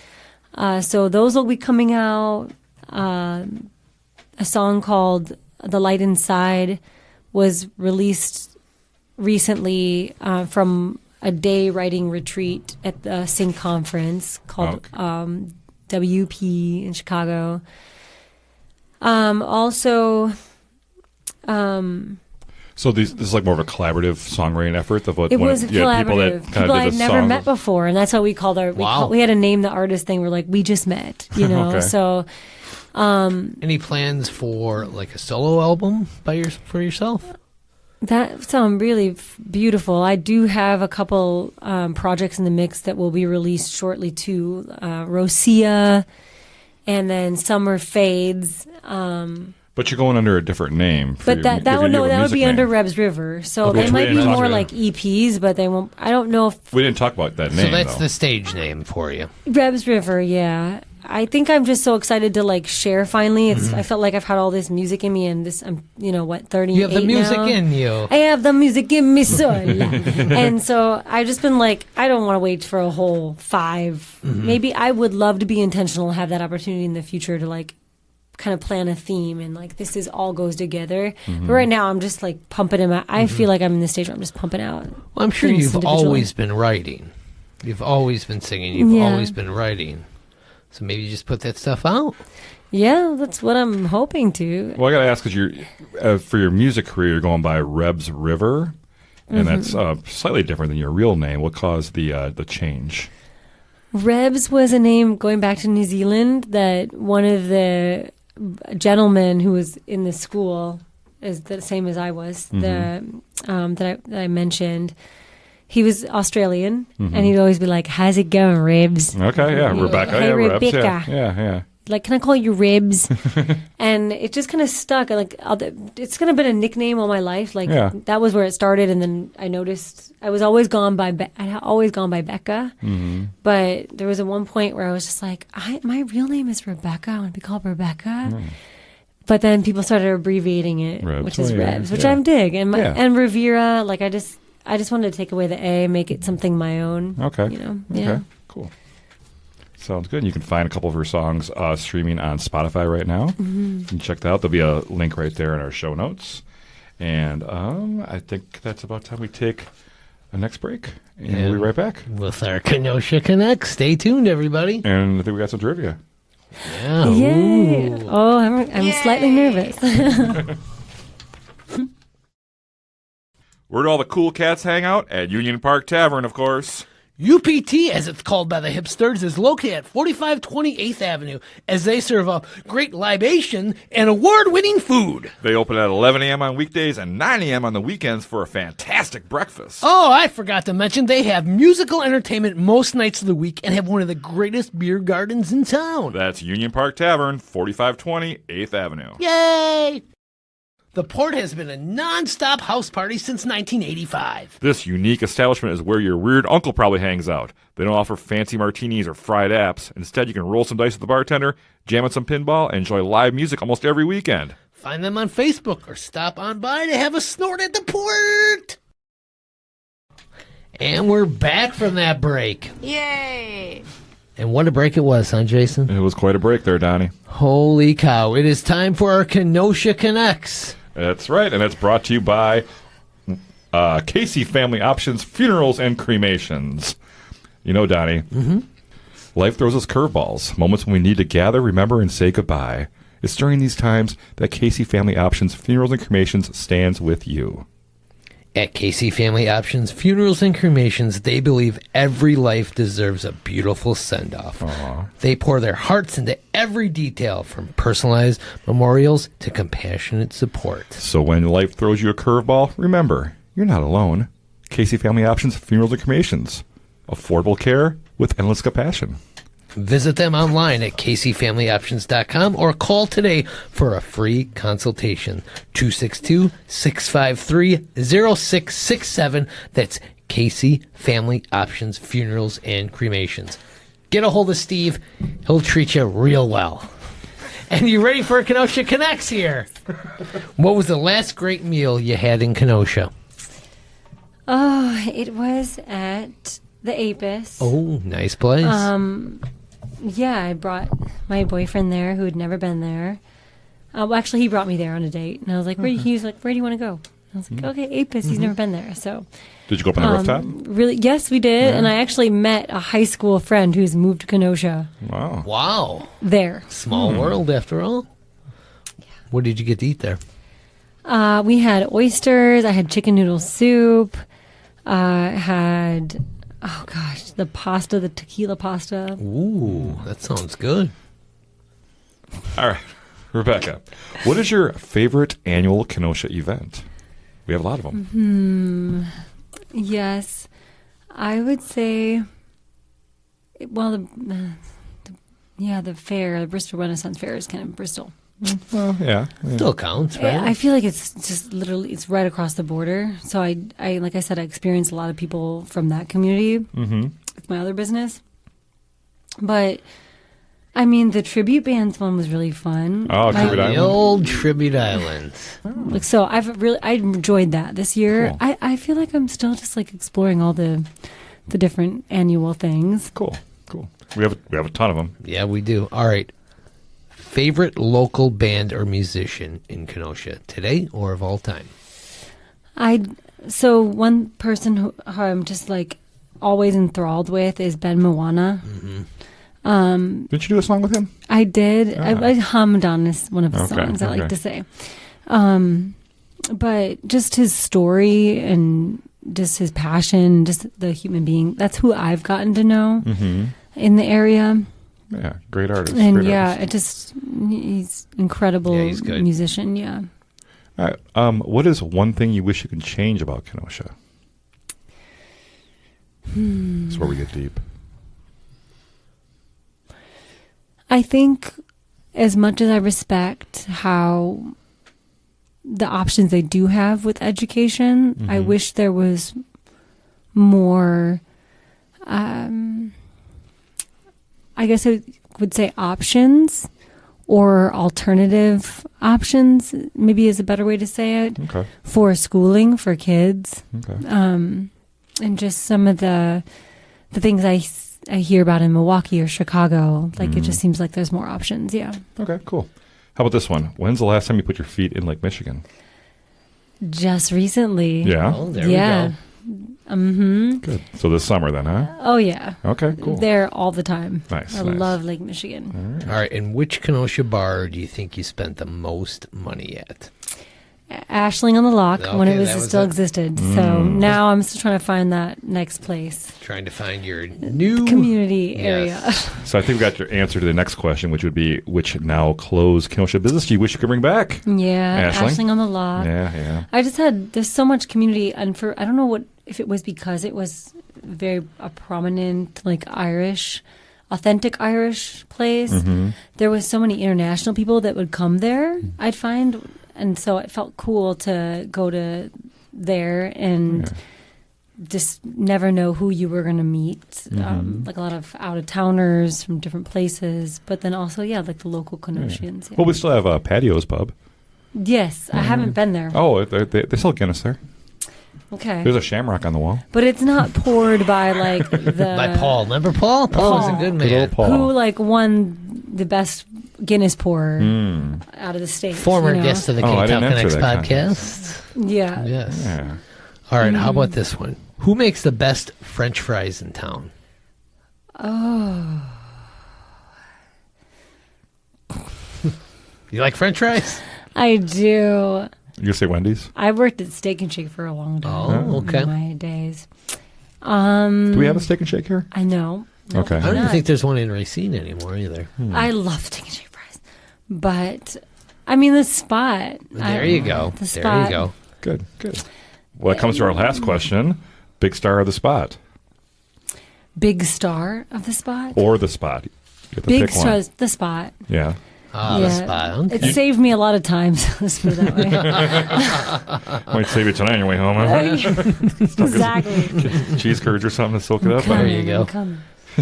so those will be coming out. A song called The Light Inside was released recently from a day writing retreat at the Sync conference called WP in Chicago. So this is like more of a collaborative songwriting effort of what It was you had people that collaborative. kind People of I'd did the never songs. met before, and that's how we called our. Wow. We had to name the artist thing. We're like, we just met, Okay. So Any plans for like a solo album for yourself? that sounds really beautiful. I do have a couple projects in the mix that will be released shortly too. Rosia, and then Summer Fades. But you're going under a different name. For But your- that if you would do a be music under name. Rebz River. So Okay, they which we might be didn't talk more about. like EPs, but they won't. I don't know if We didn't talk about that name. So that's though. the stage name for you. Rebz River, yeah. I think I'm just so excited to like share finally. I felt like I've had all this music in me, and I'm 38 You have the music now. in you. I have the music in me sola. And so I've just been like, I don't want to wait for a whole 5. Maybe I would love to be intentional, have that opportunity in the future to like kind of plan a theme and like this is all goes together. But right now I'm just like pumping him out. I feel like I'm in the stage where I'm just pumping out. Well, I'm sure things you've individually. always been writing. You've always been singing. You've Yeah. always been writing. So maybe you just put that stuff out. Yeah, that's what I'm hoping to. Well, I got to ask, because you're for your music career, you're going by Rebz River, and that's slightly different than your real name. What caused the change? Rebz was a name going back to New Zealand that one of the gentleman who was in the school is the same as I was, that I mentioned. He was Australian, and he'd always be like, "How's it going, Rebz?" Okay, yeah, Rebecca. Hey, yeah, Rebz, Rebecca. Yeah. Like, can I call you Rebz? And it just kind of stuck. Like, it's kind of been a nickname all my life. Like, that was where it started. And then I noticed I was always gone by. I had always gone by Becca. But there was at one point where I was just like, my real name is Rebecca. I want to be called Rebecca. But then people started abbreviating it, Rebz. which is Rebz, which I dig. And and Rivera. Like, I just wanted to take away the A, make it something my own. Okay. You know. Yeah. Okay. Cool. Sounds good. You can find a couple of her songs streaming on Spotify right now. You can check that out. There'll be a link right there in our show notes. And I think that's about time we take a next break. And we'll be right back. With our Kenosha Connects. Stay tuned, everybody. And I think we got some trivia. Yeah. Yay. Ooh. Oh, I'm slightly nervous. Where do all the cool cats hang out? At Union Park Tavern, of course. UPT, as it's called by the hipsters, is located at 4520 8th Avenue, as they serve up great libation and award-winning food. They open at 11 a.m. on weekdays and 9 a.m. on the weekends for a fantastic breakfast. Oh, I forgot to mention they have musical entertainment most nights of the week and have one of the greatest beer gardens in town. That's Union Park Tavern, 4520 8th Avenue. Yay! The Port has been a non-stop house party since 1985. This unique establishment is where your weird uncle probably hangs out. They don't offer fancy martinis or fried apps. Instead, you can roll some dice with the bartender, jam at some pinball, and enjoy live music almost every weekend. Find them on Facebook or stop on by to have a snort at the Port. And we're back from that break. Yay! And what a break it was, huh, Jason? It was quite a break there, Donnie. Holy cow. It is time for our Kenosha Connects. That's right, and it's brought to you by Casey Family Options Funerals and Cremations. You know, Donnie, life throws us curveballs, moments when we need to gather, remember, and say goodbye. It's during these times that Casey Family Options Funerals and Cremations stands with you. At Casey Family Options Funerals and Cremations, they believe every life deserves a beautiful send-off. They pour their hearts into every detail, from personalized memorials to compassionate support. So when life throws you a curveball, remember, you're not alone. Casey Family Options Funerals and Cremations. Affordable care with endless compassion. Visit them online at CaseyFamilyOptions.com or call today for a free consultation. 262-653-0667. That's Casey Family Options Funerals and Cremations. Get a hold of Steve. He'll treat you real well. And you ready for Kenosha Connects here? What was the last great meal you had in Kenosha? Oh, it was at the Apis. Oh, nice place. Yeah, I brought my boyfriend there who had never been there. Well, actually, he brought me there on a date. And I was like, he was like, where do you want to go? I was like, okay, Apis. He's never been there. So, Did you go up on the rooftop? really, yes, we did. Yeah. And I actually met a high school friend who's moved to Kenosha Wow. Wow. there. Small world, after all. What did you get to eat there? We had oysters. I had chicken noodle soup. I had, oh gosh, the tequila pasta. Ooh, that sounds good. All right, Rebecca, what is your favorite annual Kenosha event? We have a lot of them. Yes, I would say, well, the fair, the Bristol Renaissance Fair is kind of Bristol. Well, yeah. Still counts, right? I feel like it's just literally, it's right across the border. So I like I said, I experienced a lot of people from that community with my other business. But I mean, the tribute bands one was really fun. Oh, Tribute The Island. old Tribute Island. Like, so I enjoyed that this year. Cool. I feel like I'm still just like exploring all the different annual things. Cool. We have a ton of them. Yeah, we do. All right. Favorite local band or musician in Kenosha today or of all time? So one person who I'm just like always enthralled with is Ben Moana. Didn't you do a song with him? I did. I hummed on one of his songs, I like to say. But just his story and just his passion, just the human being, that's who I've gotten to know in the area. Yeah, great artist. And great yeah, artist. he's incredible Yeah, he's good. musician. Yeah. All right. What is one thing you wish you could change about Kenosha? That's where we get deep. I think as much as I respect how the options they do have with education, I wish there was more, I guess I would say options or alternative options, maybe is a better way to say it, Okay. for schooling for kids. Okay. And just some of the things I hear about in Milwaukee or Chicago, like it just seems like there's more options. Yeah. Okay, cool. How about this one? When's the last time you put your feet in Lake Michigan? Just recently. Yeah. Oh, there Yeah. we go. Good. So this summer then, huh? Oh yeah. Okay, cool. There all the time. Nice, I nice. love Lake Michigan. All right. And which Kenosha bar do you think you spent the most money at? Ashling on the Lock when Okay, it that was still it. existed. So now I'm still trying to find that next place. Trying to find your new Community area. Yes. So I think we got your answer to the next question, which would be, which now closed Kenosha business do you wish you could bring back? Yeah. Ashling? Ashling on the Lock. Yeah. I just there's so much community, and I don't know if it was because it was a prominent, like, authentic Irish place. There was so many international people that would come there, I'd find, and so it felt cool to go to there and just never know who you were going to meet. Like a lot of out-of-towners from different places, but then also, like the local Kenosians. Yeah. Well, we still have Patio's Pub. Yes, I haven't been there. Oh, they sell Guinness there. Okay. There's a shamrock on the wall. But it's not poured by like the By Paul. Remember Paul? Paul was a good Good man. old Paul. who like won the best Guinness pourer out of the state. Former you know? guest of the Oh, I Ktown didn't enter Connects that podcast. Yeah. Yes. Yeah. All right. How about this one? Who makes the best French fries in town? Oh. You like French fries? I do. You gonna say Wendy's? I worked at Steak and Shake for a long time. Oh, okay. In my days. Do we have a Steak and Shake here? I know. No, Okay. I don't even not. think there's one in Racine anymore either. I love Steak and Shake fries. But I mean the spot. There you go. The There spot. you go. Good. Well, that comes to our last question. Big star of the spot. Big star of the spot. Or the spot. You have to Big pick one. stars, the spot. Yeah. Ah, the spot. Okay. It saved me a lot of times. Let's put it that way. Might save you tonight on your way home. Huh? Exactly. Cheese curds or something to soak it up. There you go.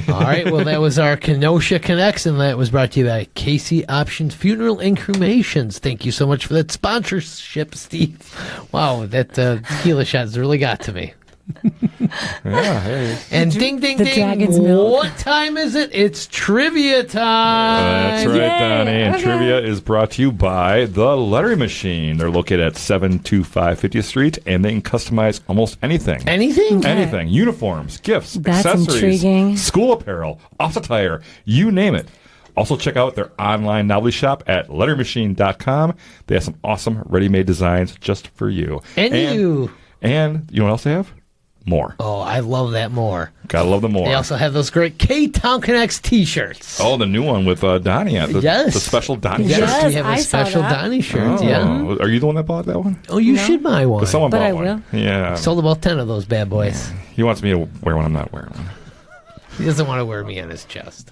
All right. Well, that was our Kenosha Connects, and that was brought to you by Casey Options Funeral and Cremations. Thank you so much for that sponsorship, Steve. Wow, that tequila shot's really got to me. Yeah, hey. And ding, ding, the ding. dragon's milk. What time is it? It's trivia time. That's right, Yay, Donnie. And okay. trivia is brought to you by The Lettering Machine. They're located at 725 50th Street, and they can customize almost anything. Anything? Anything. Uniforms, gifts, That's accessories, intriguing. school apparel, office attire, you name it. Also, check out their online novelty shop at lettermachine.com. They have some awesome ready-made designs just for you. And you. And you know what else they have? More. Oh, I love that more. Gotta love them more. They also have those great Ktown Connects t-shirts. Oh, the new one with Donnie at the, Yes. the special Donnie Yes, shirt. we have a I saw special that. Donnie shirt. Oh, Yeah. Are you the one that bought that one? Oh, you No. should buy one. Someone But bought I one. will. Yeah. Sold about 10 of those bad boys. He wants me to wear one. I'm not wearing one. He doesn't want to wear me on his chest.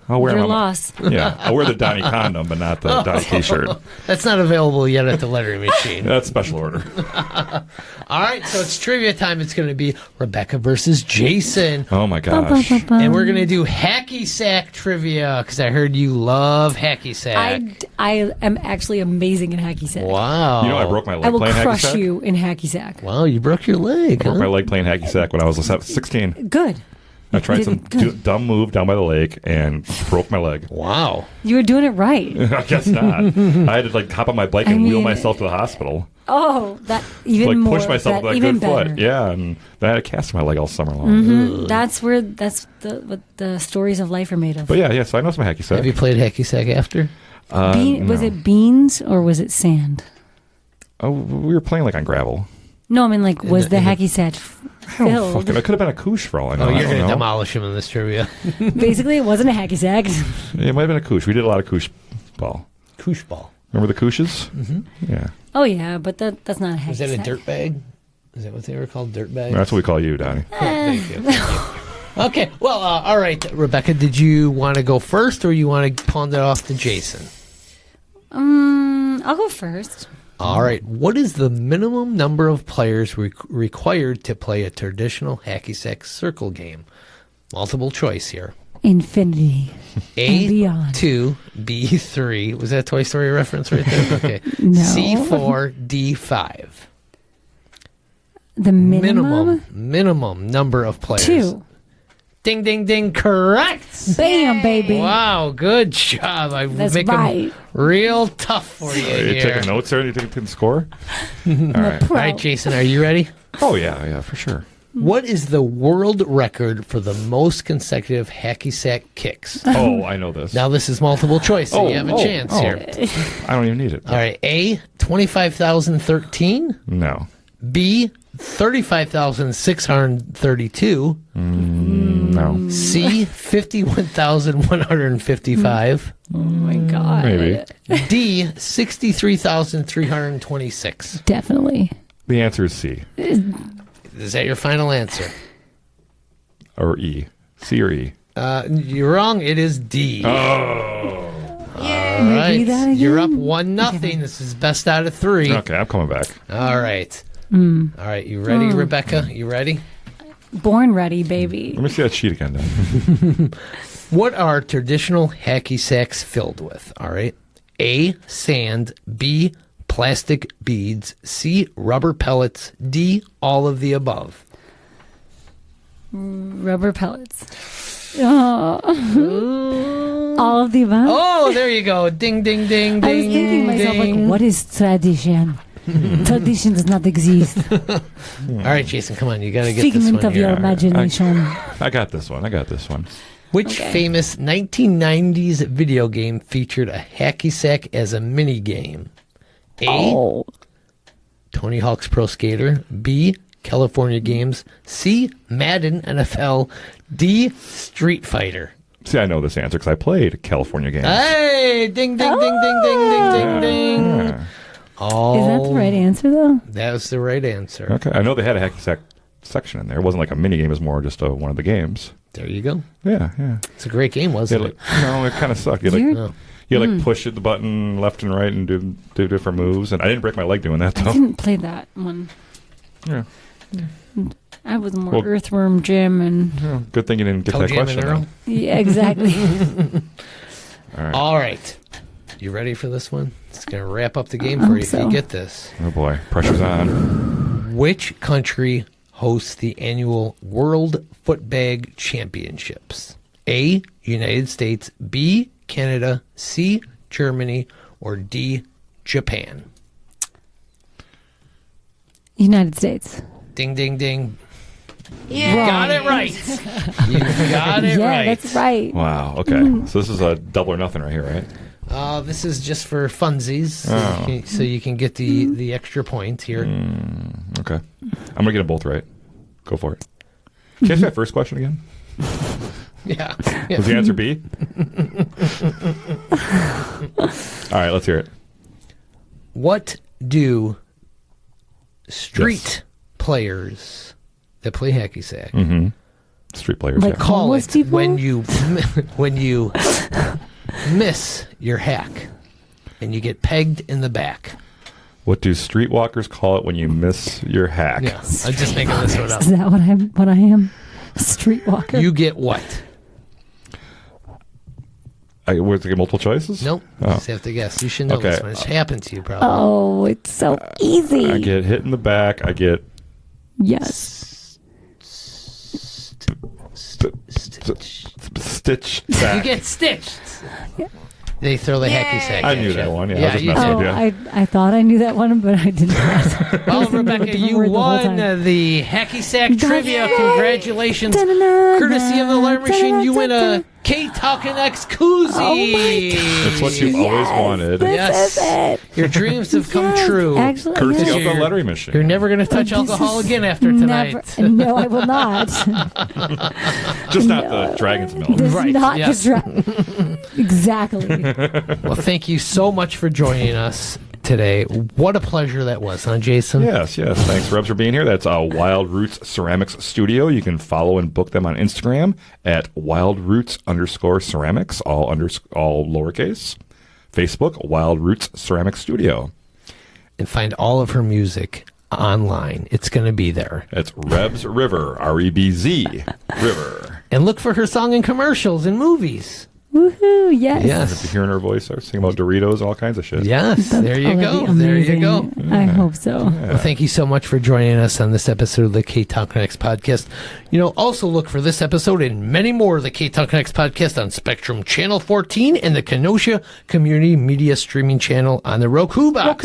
I'll wear Your them. loss. Yeah, I'll wear the Donnie condom, but not the Donnie T-shirt. That's not available yet at the lettering machine. That's special order. All right, so it's trivia time. It's going to be Rebecca versus Jason. Oh my gosh. And we're going to do hacky sack trivia because I heard you love hacky sack. I am actually amazing in hacky sack. Wow. You know, I broke my leg I will playing hacky crush sack. you in hacky sack. Wow, you broke your leg. Broke huh? my leg playing hacky sack when I was 16. Good. I tried some Good. dumb move down by the lake and broke my leg. Wow. You were doing it right. I guess not. I had to like hop on my bike and wheel myself to the hospital. Oh, that even Like more. push myself with a even good better. foot. Yeah, and then I had a cast on my leg all summer long. Mm-hmm. That's what the stories of life are made of. But yeah, so I know some hacky sack. Have you played hacky sack after? Was no. it beans or was it sand? Oh, we were playing like on gravel. No, I mean, like, was the hacky sack I don't filled? fucking. It could have been a koosh for all I know. Oh, you're I don't going to know. demolish him in this trivia. Basically, it wasn't a hacky sack. Yeah, it might have been a koosh. We did a lot of koosh ball. Koosh ball. Remember the kooshes? Mm-hmm. Yeah. Oh, yeah, but that's not a hacky Was that a sack. dirt bag? Is that what they were called? Dirt bags? That's what we call you, Donnie. Thank you. Okay, well, all right, Rebecca, did you want to go first or you want to pawn that off to Jason? I'll go first. All right, what is the minimum number of players required to play a traditional hacky sack circle game? Multiple choice here. Infinity. And beyond. A2, B3. Was that a Toy Story reference right there? Okay. No. C4, D5. The minimum? Minimum number of players. 2. Ding, ding, ding. Correct. Bam, baby. Wow, good job. I That's make right. them real tough for you Are you here. taking notes there? Are you taking the score? All right. All right, Jason, are you ready? Oh, yeah, for sure. What is the world record for the most consecutive hacky sack kicks? Oh, I know this. Now, this is multiple choice, so you have a chance here. I don't even need it. All right, A, 25,013. No. B, 35,632. No. C, 51,155. Oh, my God. Maybe. D, 63,326. Definitely. The answer is C. Is that your final answer? Or E. C or E. You're wrong. It is D. Oh. All right. Maybe that again? You're up 1-0. This is best out of 3. Okay, I'm coming back. All right. All right. You ready, Rebecca? You ready? Born ready, baby. Let me see that sheet again, then. What are traditional hacky sacks filled with? All right. A, sand. B, plastic beads. C, rubber pellets. D, all of the above. Rubber pellets. Oh. All of the above. Oh, there you go. Ding, ding, ding, ding. I was thinking to myself, like, ding. what is tradition? Tradition does not exist. All right, Jason, come on. You got to get this Figment one of here. your imagination. I got this one. Which famous 1990s video game featured a hacky sack as a mini game? A, Tony Hawk's Pro Skater. B, California Games. C, Madden NFL. D, Street Fighter. See, I know this answer because I played California Games. Hey, ding, ding, ding, ding, ding, ding, ding, ding. Yeah. Oh, Is that the right answer, though? that was the right answer. Okay, I know they had a hacky sack section in there. It wasn't like a mini game; it was more just one of the games. There you go. Yeah. It's a great game, wasn't Yeah, it? no, it kind of sucked. You're- You push the button left and right and do different moves. And I didn't break my leg doing that I though. didn't play that one. Yeah. I was more Well- Earthworm Jim and... Yeah, good thing you didn't get Toe that Jam question. and Earl. though. Yeah, exactly. All right. All right. You ready for this one? It's going to wrap up the game for you if you so. get this. Oh boy, pressure's on. Which country hosts the annual World Footbag Championships? A, United States. B, Canada. C, Germany. Or D, Japan. United States. Ding, ding, ding. Yeah. Got it right. You got it Yeah, right. that's right. Wow. Okay. So this is a double or nothing right here, right? This is just for funsies, so you can get the extra point here. Okay. I'm gonna get them both right. Go for it. Can I ask that first question again? Yeah. Was the answer B? All right, let's hear it. What do street players that play hacky sack Street players. Like yeah. call homeless it people? when you miss your hack and you get pegged in the back? What do streetwalkers call it when you miss your hack? Yeah, I'm just making this one up. Is that what I am? A streetwalker? You get what? Was it multiple choices? Nope. Oh. You just have to guess. You should know Okay. this one. It's happened to you probably. Oh, it's so easy. I get hit in the back. I get Yes. stitched back. You get stitched. They throw the hacky sack I at knew you. that one. Yeah, I Yeah, was you just messing did. with you. I thought I knew that one, but I did not. Well, Rebecca, different you word the whole won time. the hacky sack trivia. Yay! Congratulations. Da-na-na, Courtesy of the Alarm Machine, you win a Ktown Connects koozie. It's what you've always wanted. Yes. This is it. Your dreams have come Yes, true. Actually, Courtesy yes. of the lettering machine. You're never going to touch This alcohol is again after tonight. Never, no, I will not. Just not the dragon's milk. This Right, is not yes. exactly. Well, thank you so much for joining us today. What a pleasure that was, huh, Jason? Yes. Thanks, Rebz, for being here. That's Wild Roots Ceramics Studio. You can follow and book them on Instagram at wildroots_ceramics, all lowercase. Facebook, Wild Roots Ceramics Studio. And find all of her music online. It's going to be there. It's Rebz River, REBZ River. And look for her song in commercials and movies. Woohoo! Yes. If Yes. you're hearing her voice, start singing about Doritos and all kinds of shit. Yes. There you That'll go. be There you amazing. go. I hope so. Well, thank you so much for joining us on this episode of the Ktown Connects podcast. Also look for this episode and many more of the Ktown Connects podcast on Spectrum Channel 14 and the Kenosha Community Media Streaming Channel on the Roku box.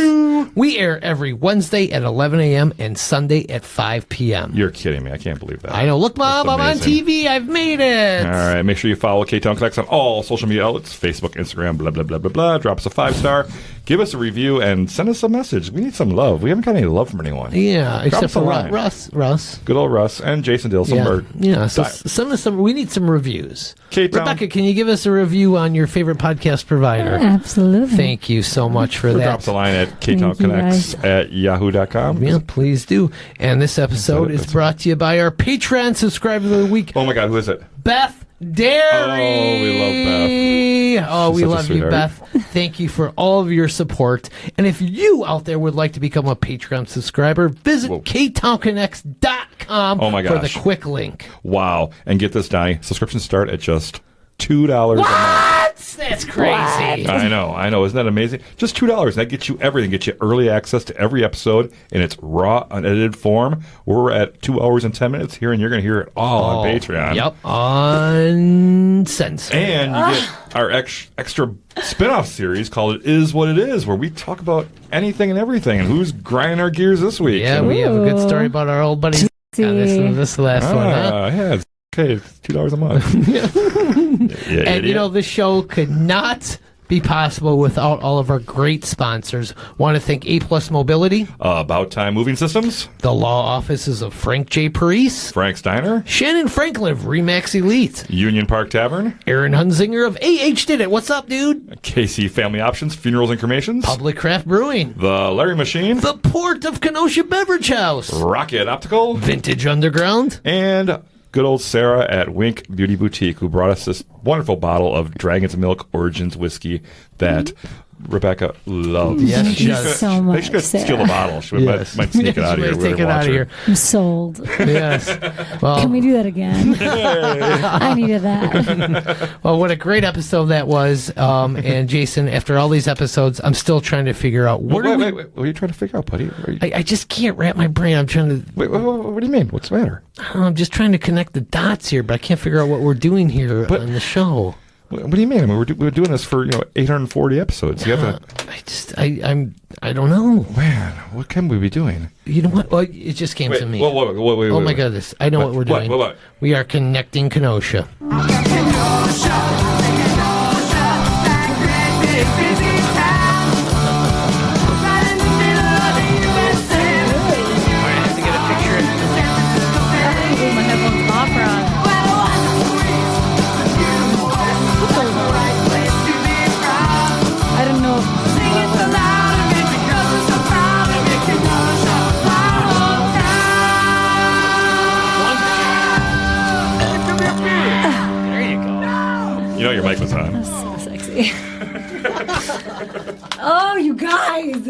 We air every Wednesday at 11 a.m. and Sunday at 5 p.m. You're kidding me. I can't believe that. I know. Look, Mom, That's I'm on amazing. TV. I've made it. All right. Make sure you follow Ktown Connects on all social media outlets, Facebook, Instagram, blah, blah, blah, blah, blah. Drop us a 5-star. Give us a review and send us a message. We need some love. We haven't got any love from anyone. Yeah, except us a for line. Russ. Good old Russ and Jason Dilson. Yeah. So send us some. We need some reviews. Ktown. Rebecca, can you give us a review on your favorite podcast provider? Absolutely. Thank you so much for Drop us that. a line at Thank you, ktownconnects at yahoo.com. Yeah, please do. And this episode is brought to you by our Patreon subscriber of the week, Oh my God, who is it? Beth Derry. Oh, we love Beth. Oh, She's we such a love you, sweetheart. Beth. Thank you for all of your support. And if you out there would like to become a Patreon subscriber, visit Whoa. ktownconnects.com Oh my for the gosh. quick link. Wow. And get this, Donnie. Subscriptions start at just $2 a month. What? That's crazy. I know. Isn't that amazing? Just $2. That gets you everything. Gets you early access to every episode in its raw, unedited form. We're at 2 hours and 10 minutes here, and you're going to hear it all on Patreon. Yep, uncensored. And you get our extra spin-off series called It Is What It Is, where we talk about anything and everything. And who's grinding our gears this week? Yeah, we have a good story about our old buddy. Yeah, this last one, huh? Yeah, it's okay. It's $2 a month. Yeah, And this show could not be possible without all of our great sponsors. Want to thank A Plus Mobility, About Time Moving Systems, the law offices of Frank J. Parise, Frank Steiner, Shannyn Franklin of ReMax Elite, Union Park Tavern, Aaron Hunzinger of AHDidIt. What's up, dude? KC Family Options, Funerals and Cremations, Public Craft Brewing, The Larry Machine, the Port of Kenosha Beverage House, RockIt Optical, Vintage Underground, and good old Sarah at Wink Beauty Boutique, who brought us this wonderful bottle of Dragon's Milk Origins whiskey that Rebecca loves. Yes, Thank she you does. so much, They should steal Sarah. the bottle. She Yes. might sneak it out of She here. might take it out of here. I'm sold. Yes. Well, Can we do that again? I needed that. Well, what a great episode that was. And Jason, after all these episodes, I'm still trying to figure out Wait, what are you trying to figure out, buddy? I just can't wrap my brain. I'm trying to. What do you mean? What's the matter? I'm just trying to connect the dots here, but I can't figure out what we're doing here But- on the show. What do you mean? I mean, we're doing this for 840 episodes. You have to. I don't know. Man, what can we be doing? You know what? Well, it just came to me. Wait, Oh my goodness! I know what we're doing. What? We are connecting Kenosha. I have to get a picture. My headphones off or on? I don't know. There you go. You know your mic was on. So sexy. Oh, you guys.